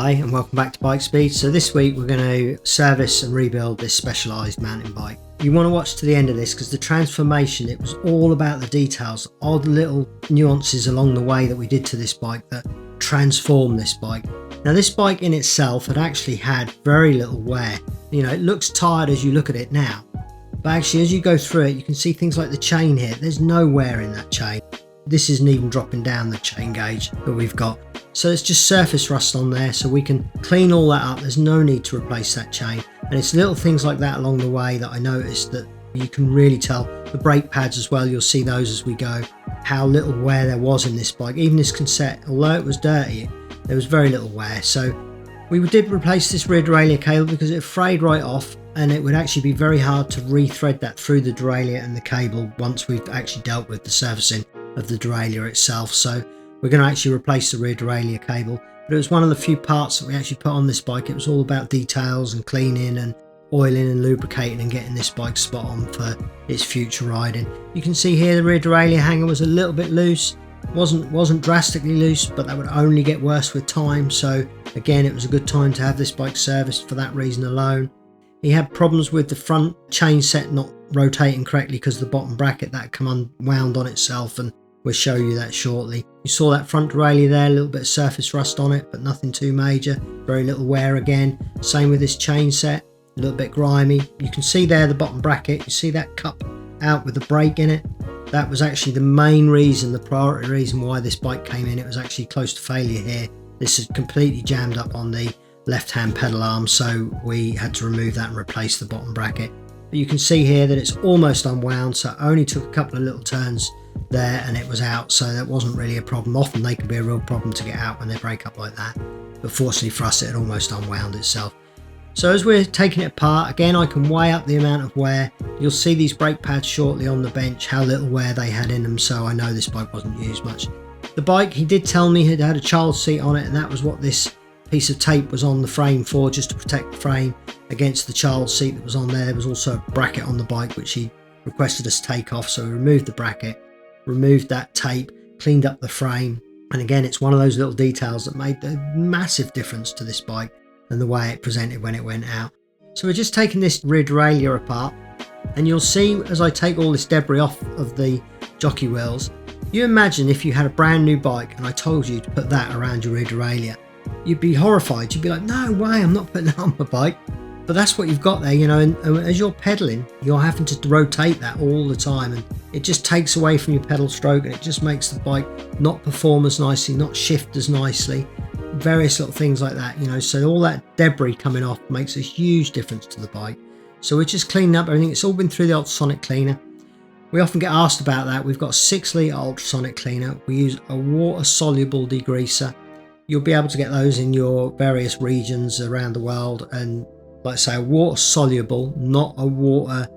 Hi and welcome back to Bike Speed. So this week we're going to service and rebuild this specialised mountain bike. You want to watch to the end of this because the transformation, it was all about the details, odd little nuances along the way that we did to this bike that transformed this bike. Now this bike in itself had actually had very little wear. You know, it looks tired as you look at it now, but actually as you go through it you can see things like the chain here. There's no wear in that chain. This isn't even dropping down the chain gauge that we've got. So it's just surface rust on there, so we can clean all that up. There's no need to replace that chain. And it's little things like that along the way that I noticed that you can really tell. The brake pads as well, you'll see those as we go, how little wear there was in this bike. Even this cassette, although it was dirty, there was very little wear. So we did replace this rear derailleur cable because it frayed right off, and it would actually be very hard to re-thread that through the derailleur and the cable once we've actually dealt with the servicing of the derailleur itself. So we're going to actually replace the rear derailleur cable, but it was one of the few parts that we actually put on this bike. It was all about details and cleaning and oiling and lubricating and getting this bike spot on for its future riding. You can see here the rear derailleur hanger was a little bit loose. Wasn't drastically loose, but that would only get worse with time. So again, it was a good time to have this bike serviced for that reason alone. He had problems with the front chain set not rotating correctly because the bottom bracket that come unwound on itself, and we'll show you that shortly. You saw that front derailleur there, a little bit of surface rust on it, but nothing too major. Very little wear again. Same with this chain set, a little bit grimy. You can see there the bottom bracket. You see that cup out with the brake in it. That was actually the main reason, the priority reason why this bike came in. It was actually close to failure here. This is completely jammed up on the left-hand pedal arm, so we had to remove that and replace the bottom bracket. But you can see here that it's almost unwound, so it only took a couple of little turns there and it was out, so that wasn't really a problem. Often they can be a real problem to get out when they break up like that, but fortunately for us it had almost unwound itself. So as we're taking it apart, again I can weigh up the amount of wear. You'll see these brake pads shortly on the bench, how little wear they had in them, so I know this bike wasn't used much. The bike, he did tell me it had a child seat on it, and that was what this piece of tape was on the frame for, just to protect the frame against the child seat that was on there. There was also a bracket on the bike which he requested us to take off, so we removed the bracket, removed that tape, cleaned up the frame, and again it's one of those little details that made a massive difference to this bike and the way it presented when it went out. So we're just taking this rear derailleur apart, and you'll see as I take all this debris off of the jockey wheels, you imagine if you had a brand new bike and I told you to put that around your rear derailleur, you'd be horrified. You'd be like, no way, I'm not putting that on my bike. But that's what you've got there, you know, and as you're pedaling, you're having to rotate that all the time, and it just takes away from your pedal stroke, and it just makes the bike not perform as nicely, not shift as nicely, various little things like that, you know. So all that debris coming off makes a huge difference to the bike. So we're just cleaning up everything. It's all been through the ultrasonic cleaner. We often get asked about that. We've got a 6-litre ultrasonic cleaner. We use a water-soluble degreaser. You'll be able to get those in your various regions around the world, and like I say, a water soluble, not a water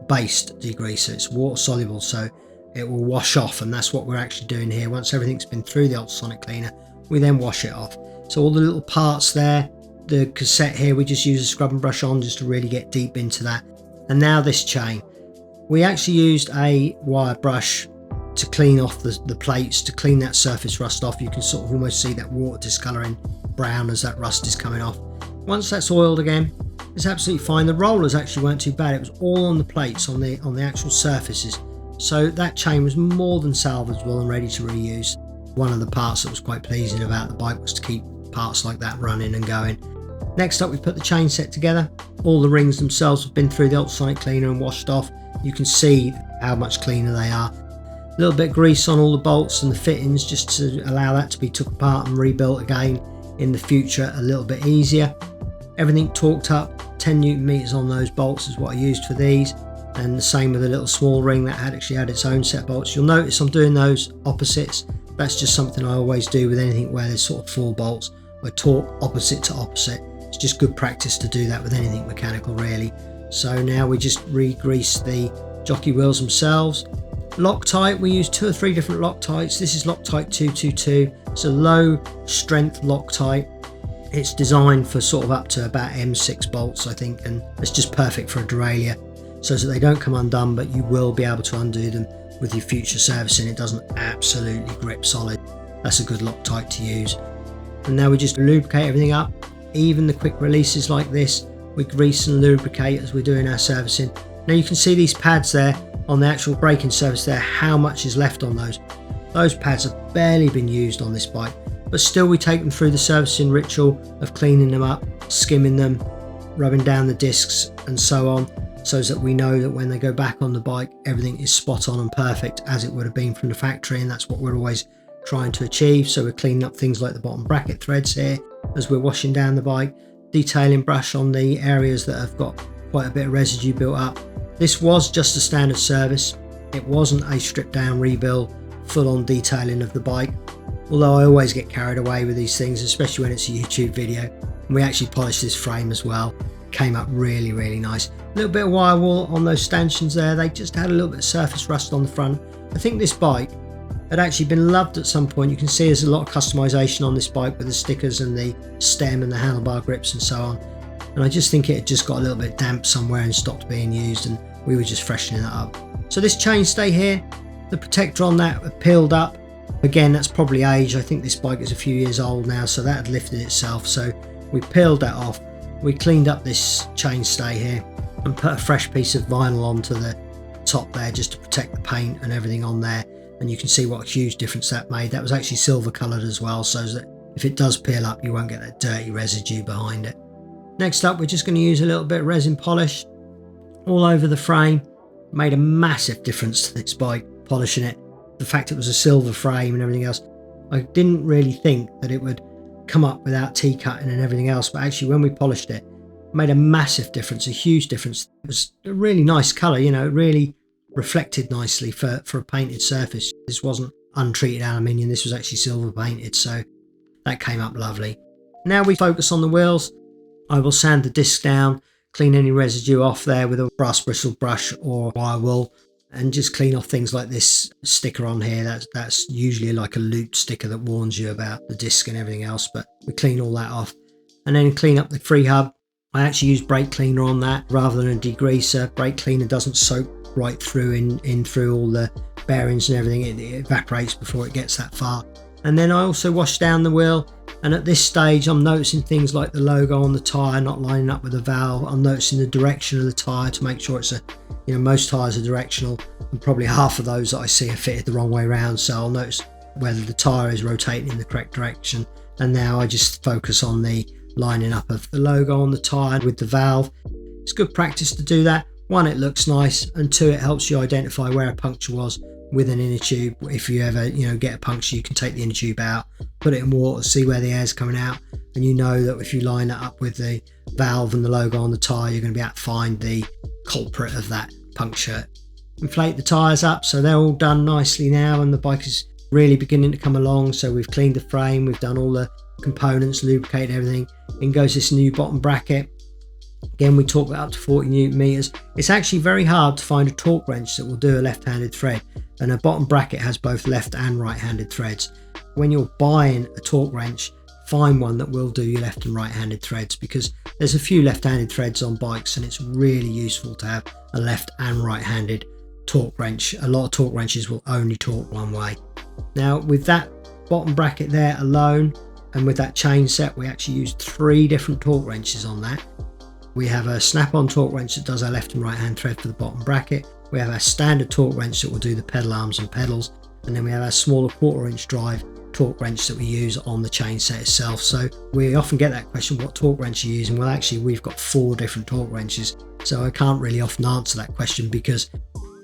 based degreaser. It's water soluble, so it will wash off, and that's what we're actually doing here. Once everything's been through the ultrasonic cleaner, we then wash it off. So all the little parts there, the cassette here, we just use a scrub and brush on just to really get deep into that. And now this chain, we actually used a wire brush to clean off the plates, to clean that surface rust off. You can sort of almost see that water discolouring brown as that rust is coming off. Once that's oiled again, it's absolutely fine. The rollers actually weren't too bad. It was all on the plates, on the actual surfaces. So that chain was more than salvageable and ready to reuse. One of the parts that was quite pleasing about the bike was to keep parts like that running and going. Next up, we put the chain set together. All the rings themselves have been through the ultrasonic cleaner and washed off. You can see how much cleaner they are. A little bit of grease on all the bolts and the fittings just to allow that to be took apart and rebuilt again in the future a little bit easier. Everything torqued up, 10 Newton meters on those bolts is what I used for these, and the same with the little small ring that actually had its own set of bolts. You'll notice I'm doing those opposites. That's just something I always do with anything where there's sort of 4 bolts. I torque opposite to opposite. It's just good practice to do that with anything mechanical really. So now we just re-grease the jockey wheels themselves. Loctite, we use 2 or 3 different Loctites. This is Loctite 222. It's a low strength Loctite. It's designed for sort of up to about M6 bolts, I think, and it's just perfect for a derailleur, so that they don't come undone, but you will be able to undo them with your future servicing. It doesn't absolutely grip solid. That's a good Loctite to use. And now we just lubricate everything up. Even the quick releases like this, we grease and lubricate as we're doing our servicing. Now you can see these pads there on the actual braking surface there, how much is left on those. Those pads have barely been used on this bike, but still we take them through the servicing ritual of cleaning them up, skimming them, rubbing down the discs and so on, so that we know that when they go back on the bike, everything is spot on and perfect as it would have been from the factory, and that's what we're always trying to achieve. So we're cleaning up things like the bottom bracket threads here as we're washing down the bike, detailing brush on the areas that have got quite a bit of residue built up. This was just a standard service. It wasn't a stripped down rebuild, full on detailing of the bike. Although I always get carried away with these things, especially when it's a YouTube video. And we actually polished this frame as well. Came up really, really nice. A little bit of wire wool on those stanchions there. They just had a little bit of surface rust on the front. I think this bike had actually been loved at some point. You can see there's a lot of customization on this bike with the stickers and the stem and the handlebar grips and so on. And I just think it had just got a little bit damp somewhere and stopped being used, and we were just freshening that up. So this chainstay here, the protector on that peeled up. Again, that's probably age. I think this bike is a few years old now, so that had lifted itself. So we peeled that off. We cleaned up this chainstay here and put a fresh piece of vinyl onto the top there just to protect the paint and everything on there. And you can see what a huge difference that made. That was actually silver coloured as well, so that if it does peel up, you won't get that dirty residue behind it. Next up, we're just going to use a little bit of resin polish all over the frame. Made a massive difference to this bike, polishing it. The fact it was a silver frame and everything else. I didn't really think that it would come up without T-cutting and everything else, but actually when we polished it, made a massive difference, a huge difference. It was a really nice colour, you know, it really reflected nicely for a painted surface. This wasn't untreated aluminium, this was actually silver painted, so that came up lovely. Now we focus on the wheels. I will sand the disc down, clean any residue off there with a brass bristle brush or wire wool, and just clean off things like this sticker on here. That's usually like a loop sticker that warns you about the disc and everything else, but we clean all that off. And then clean up the free hub. I actually use brake cleaner on that rather than a degreaser. Brake cleaner doesn't soak right through in through all the bearings and everything. It evaporates before it gets that far. And then I also wash down the wheel. And at this stage, I'm noticing things like the logo on the tyre not lining up with the valve. I'm noticing the direction of the tyre to make sure it's most tyres are directional, and probably half of those that I see are fitted the wrong way around. So I'll notice whether the tyre is rotating in the correct direction. And now I just focus on the lining up of the logo on the tyre with the valve. It's good practice to do that. One, it looks nice, and two, it helps you identify where a puncture was with an inner tube. If you ever get a puncture, you can take the inner tube out, put it in water, see where the air's coming out, and you know that if you line it up with the valve and the logo on the tyre, you're going to be able to find the culprit of that puncture. Inflate the tyres up so they're all done nicely now, and the bike is really beginning to come along. So we've cleaned the frame, we've done all the components, lubricated everything. In goes this new bottom bracket. Again, we talk about up to 40 Newton meters. It's actually very hard to find a torque wrench that will do a left-handed thread, and a bottom bracket has both left and right-handed threads. When you're buying a torque wrench, find one that will do your left and right-handed threads, because there's a few left-handed threads on bikes, and it's really useful to have a left and right-handed torque wrench. A lot of torque wrenches will only torque one way. Now with that bottom bracket there alone, and with that chain set, we actually used 3 different torque wrenches on that. We have a snap-on torque wrench that does our left and right hand thread for the bottom bracket. We have our standard torque wrench that will do the pedal arms and pedals. And then we have our smaller 1/4 inch drive torque wrench that we use on the chain set itself. So we often get that question, what torque wrench are you using? Well, actually we've got 4 different torque wrenches. So I can't really often answer that question because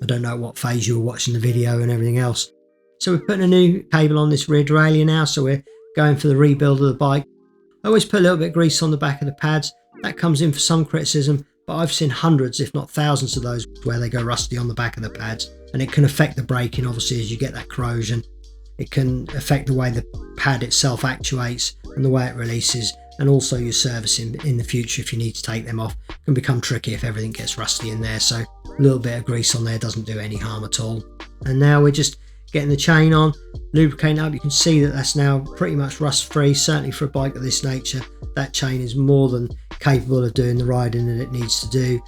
I don't know what phase you were watching the video and everything else. So we're putting a new cable on this rear derailleur now. So we're going for the rebuild of the bike. I always put a little bit of grease on the back of the pads. That comes in for some criticism, but I've seen hundreds, if not thousands of those where they go rusty on the back of the pads, and it can affect the braking obviously as you get that corrosion. It can affect the way the pad itself actuates and the way it releases, and also your servicing in the future if you need to take them off can become tricky if everything gets rusty in there. So a little bit of grease on there doesn't do any harm at all. And now we're just getting the chain on, lubricating up. You can see that that's now pretty much rust free, certainly for a bike of this nature. That chain is more than capable of doing the riding that it needs to do.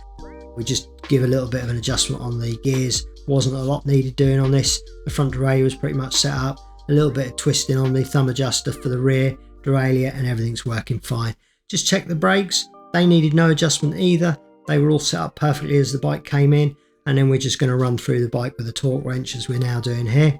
We just give a little bit of an adjustment on the gears. Wasn't a lot needed doing on this. The front derailleur was pretty much set up. A little bit of twisting on the thumb adjuster for the rear derailleur, and everything's working fine. Just check the brakes. They needed no adjustment either. They were all set up perfectly as the bike came in. And then we're just going to run through the bike with a torque wrench, as we're now doing here.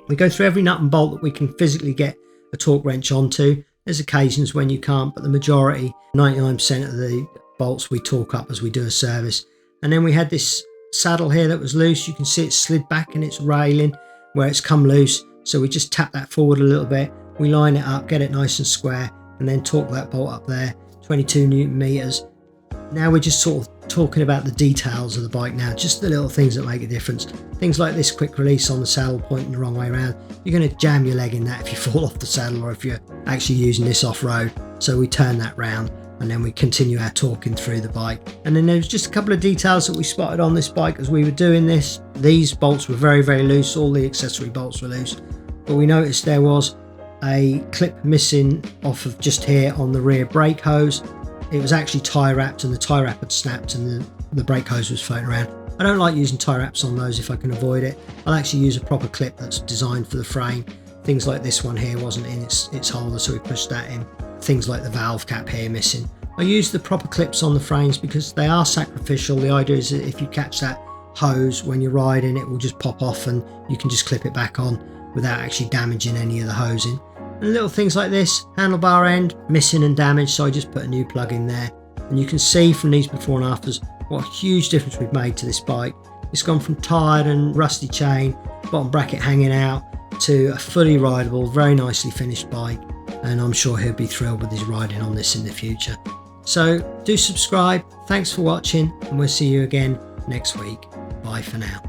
We go through every nut and bolt that we can physically get a torque wrench onto. There's occasions when you can't, but the majority, 99% of the bolts, we torque up as we do a service. And then we had this saddle here that was loose. You can see it slid back in its railing where it's come loose. So we just tap that forward a little bit. We line it up, get it nice and square, and then torque that bolt up there, 22 Newton meters. Now we're just sort of talking about the details of the bike now, just the little things that make a difference. Things like this quick release on the saddle pointing the wrong way around. You're going to jam your leg in that if you fall off the saddle or if you're actually using this off-road. So we turn that round and then we continue our talking through the bike. And then there's just a couple of details that we spotted on this bike as we were doing this. These bolts were very, very loose. All the accessory bolts were loose. But we noticed there was a clip missing off of just here on the rear brake hose. It was actually tie wrapped and the tie wrap had snapped and the brake hose was floating around. I don't like using tie wraps on those if I can avoid it. I'll actually use a proper clip that's designed for the frame. Things like this one here wasn't in its holder, so we pushed that in. Things like the valve cap here missing. I use the proper clips on the frames because they are sacrificial. The idea is that if you catch that hose when you're riding, it will just pop off and you can just clip it back on without actually damaging any of the hosing. And little things like this, handlebar end missing and damaged, so I just put a new plug in there. And you can see from these before and afters what a huge difference we've made to this bike. It's gone from tired and rusty chain, bottom bracket hanging out, to a fully rideable, very nicely finished bike. And I'm sure he'll be thrilled with his riding on this in the future. So do subscribe, thanks for watching, and we'll see you again next week. Bye for now.